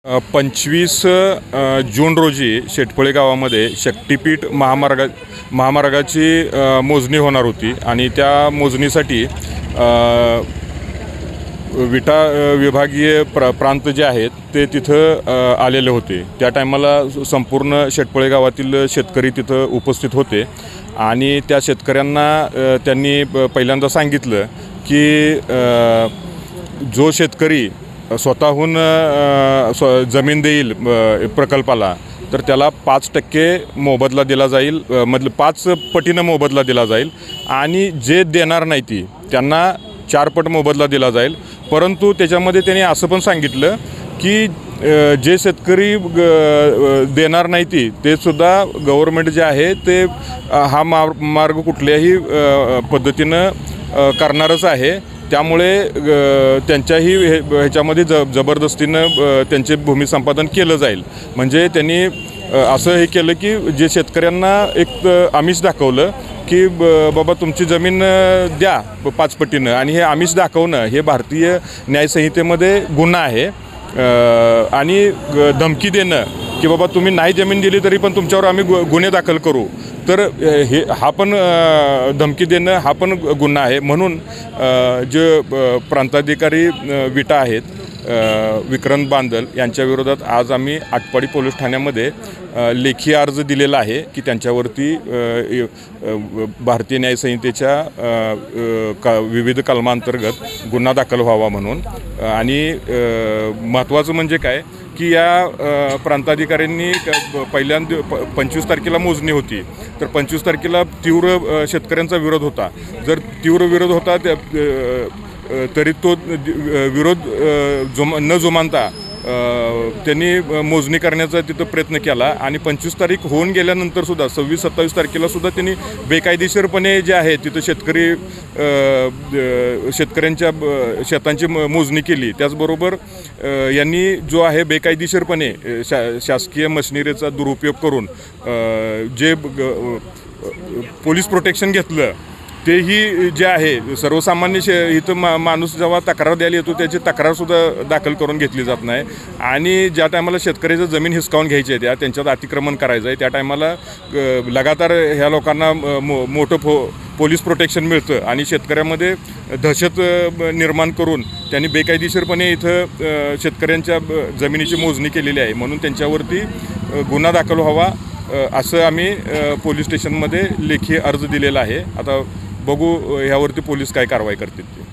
25 जून रोजी शेटफळे गावामध्ये शक्तिपीठ महामार्गाची मोजणी होणार होती आणि त्या मोजणीसाठी विटा विभागीय प्रांत जे आहेत ते तिथं आलेले होते। त्या टायमाला संपूर्ण शेटफळे गावातील शेतकरी तिथं उपस्थित होते आणि त्या शेतकऱ्यांना त्यांनी पहिल्यांदा सांगितलं की जो शेतकरी स्वतःहून जमीन देईल प्रकल्पाला तर त्याला 5% मोबदला दिला जाईल, मतलब 5 पटीनं मोबदला दिला जाईल आणि जे देणार नाही ती त्यांना 4 पट मोबदला दिला जाईल। परंतु त्याच्यामध्ये त्यांनी असं पण सांगितलं की जे शेतकरी देणार नाही ती ते सुद्धा गव्हर्नमेंट जे आहे ते हा मार्ग कुठल्याही पद्धतीनं करणारच आहे। त्यामुळे त्यांच्याही ह्याच्यामध्ये जबरदस्तीनं त्यांचे भूमी संपादन केलं जाईल। म्हणजे त्यांनी असं हे केलं की जे शेतकऱ्यांना एक आमिष दाखवलं की बाबा तुमची जमीन द्या 5 पटीनं, आणि हे आमिष दाखवणं हे भारतीय न्यायसंहितेमध्ये गुन्हा आहे। आणि धमकी देणं की बाबा तुम्ही नाही जमीन दिली तरी पण तुमच्यावर आम्ही गुन्हे दाखल करू, तर हा पण धमकी देणं हा पण गुन्हा आहे। म्हणून जे प्रांताधिकारी विटा आहेत विक्रांत बांदल यांच्या विरोधात आज आम्ही आटपाडी पोलीस ठाण्यामध्ये लेखी अर्ज दिलेला आहे की त्यांच्यावरती भारतीय न्यायसंहितेच्या विविध कलमांतर्गत गुन्हा दाखल व्हावा म्हणून। आणि महत्त्वाचं म्हणजे काय की या प्रांताधिकाऱ्यांनी पहिल्यांदा 25 तारखेला मोजणी होती, तर 25 तारखेला तीव्र शेतकऱ्यांचा विरोध होता। जर तीव्र विरोध होता तरी तो विरोध न जुमानता त्यांनी मोजणी करण्याचा तिथं प्रयत्न केला आणि 25 तारीख होऊन गेल्यानंतर सुद्धा 26-27 तारखेला सुद्धा त्यांनी बेकायदेशीरपणे जे आहे तिथं शेतकऱ्यांच्या शेतांची मोजणी केली। त्याचबरोबर यांनी जो आहे बेकायदेशीरपणे शासकीय मशिनरीचा दुरुपयोग करून जे पोलीस प्रोटेक्शन घेतलं तेही जे आहे सर्वसामान्य इथं माणूस जेव्हा तक्रार द्यायला येतो त्याची तक्रारसुद्धा दाखल करून घेतली जात नाही। आणि ज्या टायमाला शेतकऱ्याचं जमीन हिसकावून घ्यायची आहे त्यांच्यात अतिक्रमण करायचं आहे त्या टायमाला लगातार ह्या लोकांना मोठं पोलीस प्रोटेक्शन मिळतं आणि शेतकऱ्यामध्ये दहशत निर्माण करून त्यांनी बेकायदेशीरपणे इथं शेतकऱ्यांच्या जमिनीची मोजणी केलेली आहे। म्हणून त्यांच्यावरती गुन्हा दाखल व्हावा असं आम्ही पोलीस स्टेशनमध्ये लेखी अर्ज दिलेला आहे। आता बघू ह्यावरती पोलीस काय कारवाई करतील ते।